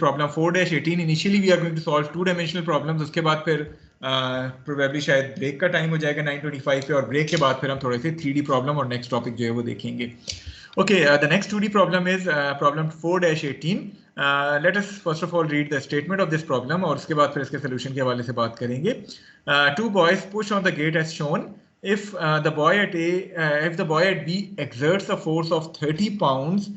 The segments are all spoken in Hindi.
Problem 4-18 initially we are going to solve 2 dimensional problems, उसके बाद फिर प्रोबेबली शायद ब्रेक का टाइम हो जाएगा 9:25 पे, और ब्रेक के बाद फिर हम थोड़े से 3D प्रॉब्लम और नेक्स्ट टॉपिक जो है वो देखेंगे. Okay, the next 2D problem is problem 4-18. Let us first of all read the statement of this problem और उसके बाद फिर इसके solution के हवाले से बात करेंगे. Two boys push on the gate as shown. If the boy at B exerts a force of 30 pounds,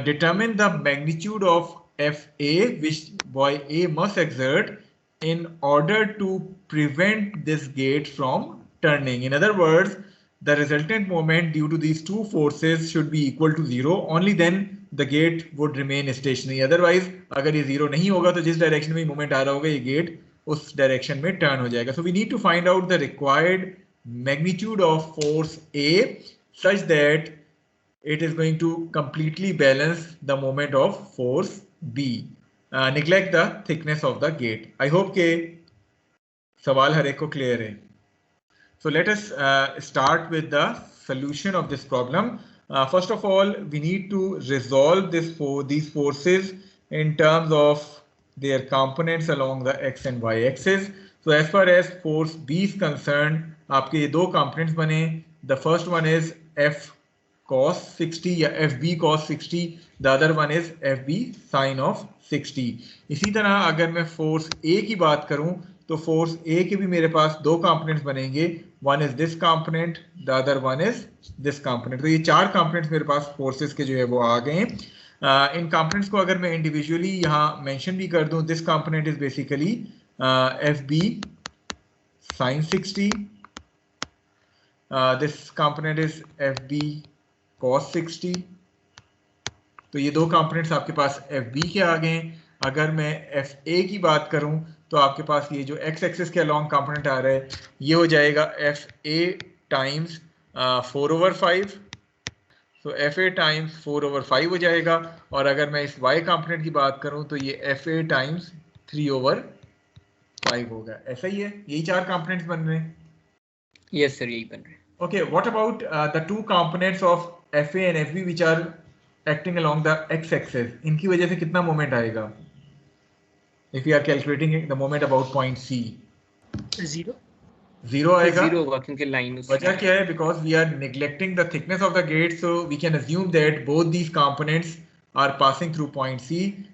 determine the magnitude of FA which boy A must exert in order to prevent this gate from turning. In other words, the resultant moment due to these two forces should be equal to 0. Only then the gate would remain stationary. Otherwise, अगर ये 0 नहीं होगा तो जिस डायरेक्शन में मूवमेंट आ रहा होगा ये गेट उस डायरेक्शन में टर्न हो जाएगा. So we need to find out the required magnitude of force A such that it is going to completely balance the moment of force B. Neglect the thickness of the gate. I hope के सवाल हर एक को क्लियर है. So let us start with the solution of this problem. First of all, we need to resolve these forces in terms of their components along the x and y axis. So as far as force B is concerned, आपके ये दो components बने. The first one is F cos 60 या FB cos 60. The other one is FB sin of 60. इसी तरह अगर मैं force A की बात करूं तो फोर्स ए के भी मेरे पास दो कंपोनेंट्स बनेंगे. One is this component, the other one is this component. तो ये चार कंपोनेंट्स मेरे पास फोर्सेस के जो है वो आ गए. इन कंपोनेंट्स को अगर मैं इंडिविजुअली यहाँ मेंशन भी कर दूं, this component is basically F B sine 60, this component is F B cos 60. तो ये दो कंपोनेंट्स आपके पास एफ बी के आ गए. अगर मैं एफ ए की बात करूं तो आपके पास ये जो एक्स एक्सिस के अलॉन्ग कंपोनेंट आ रहा है ये हो जाएगा एफ ए टाइम्स 4/5. तो एफ ए टाइम्स 4/5 हो जाएगा. और अगर मैं इस वाई कंपोनेंट की बात करूं तो ये एफ ए टाइम्स 3/5 होगा. ऐसा ही है, यही चार कंपोनेंट्स बन रहे हैं. यस सर, यही बन रहे हैं. Okay, what about the two components of F A and F B which are acting along the X axis? इनकी वजह से कितना मोमेंट आएगा if we are calculating the moment about point C? Zero आएगा. Zero होगा क्योंकि लाइन. वजह क्या है? Because we are neglecting the thickness of the gate, so we can assume that both these components are passing through point C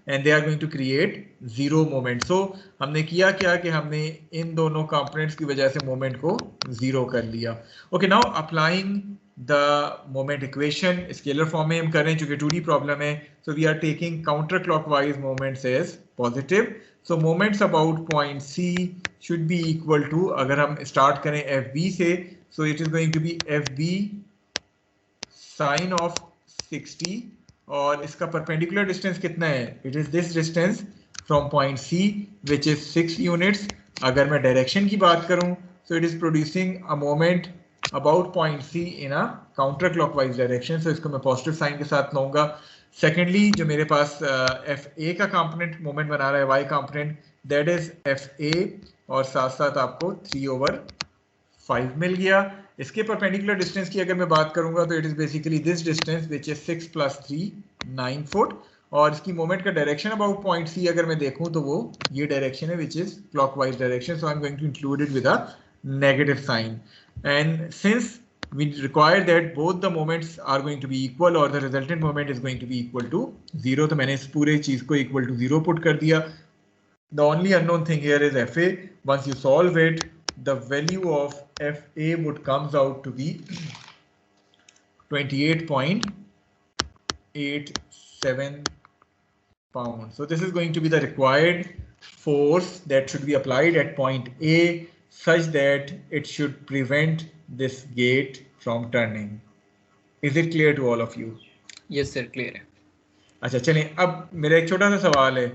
and they are going to create zero moment. So हमने किया क्या कि हमने इन दोनों components की वजह से moment को zero कर लिया. Okay, now applying the moment equation scalar form में हम कर रहे हैं चूंकि 2D problem है. So we are taking counterclockwise moments as positive. So moments about point C should be equal to, अगर हम start करें FB से, so it is going to be FB sin of 60. और इसका perpendicular distance कितना है? It is this distance from point C which is 6 units. अगर मैं direction की बात करूं so it is producing a moment about point C in a counterclockwise direction. So इसको मैं positive sign के साथ लूँगा. सेकेंडली जो मेरे पास एफ ए का कंपोनेंट मोमेंट बना रहा है Y component, that is F A और साथ साथ आपको 3/5 मिल गया. इसके परपेंडिकुलर डिस्टेंस की अगर मैं बात करूंगा तो it is basically this distance which is 6 + 3 9 foot. और इसकी मोमेंट का डायरेक्शन अबाउट पॉइंट सी अगर मैं देखूं तो वो ये डायरेक्शन है which is clockwise direction. So I am going to include it with a negative sign. And since we require that both the moments are going to be equal or the resultant moment is going to be equal to 0. तो मैंने इस पूरे चीज को equal to 0 पुट कर दिया. The only unknown thing here is FA. Once you solve it, the value of FA would comes out to be 28.87 pounds. So this is going to be the required force that should be applied at point A such that it should prevent this gate from turning. Is it clear to all of you? Yes sir, clear है. अच्छा चलिए, अब मेरा एक छोटा सा सवाल है.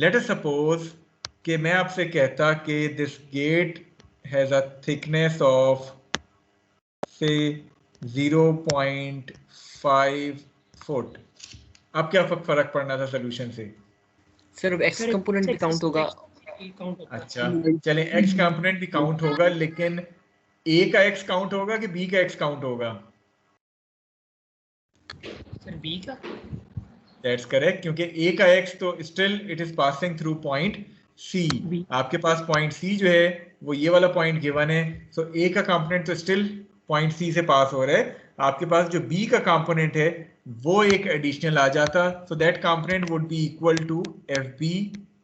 Let us suppose कि मैं आपसे कहता कि this gate has a thickness of say 0.5 foot. अब क्या फर्क पड़ना था सोल्यूशन से? सर एक्स कंपोनेंट भी काउंट होगा. अच्छा चलें, एक्स कंपोनेंट भी काउंट होगा, लेकिन ए का एक्स काउंट होगा कि बी का एक्स काउंट होगा? सर बी का दैट्स करेक्ट, क्योंकि ए का एक्स तो still it is passing through point C. B. आपके पास पॉइंट सी जो है वो ये वाला पॉइंट गिवन है, सो ए का कंपोनेंट तो स्टिल पॉइंट सी से पास हो रहा है। आपके पास जो बी का कंपोनेंट है वो एक एडिशनल आ जाता, so that component would be equal to F B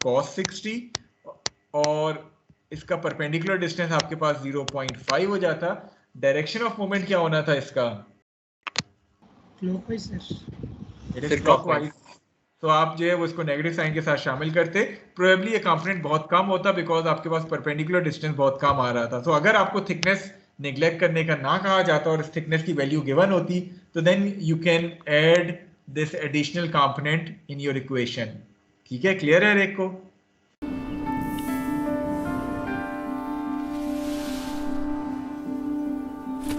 cos 60, और इसका परपेंडिकुलर डिस्टेंस आपके पास 0.5 हो जाता। डायरेक्शन ऑफ मूवमेंट क्या होना था इसका? Clockwise sir. It is Sir, clockwise. तो आप जो है वो इसको नेगेटिव साइन के साथ शामिल करते, प्रोबेबली ये कंपोनेंट बहुत कम होता बिकॉज आपके पास परपेंडिकुलर डिस्टेंस बहुत कम आ रहा था। तो अगर आपको थिकनेस नेग्लेक्ट करने का ना कहा जाता और इस थिकनेस की वैल्यू गिवन होती, तो then you can add this additional component in your equation. ठीक है, क्लियर है रेक को?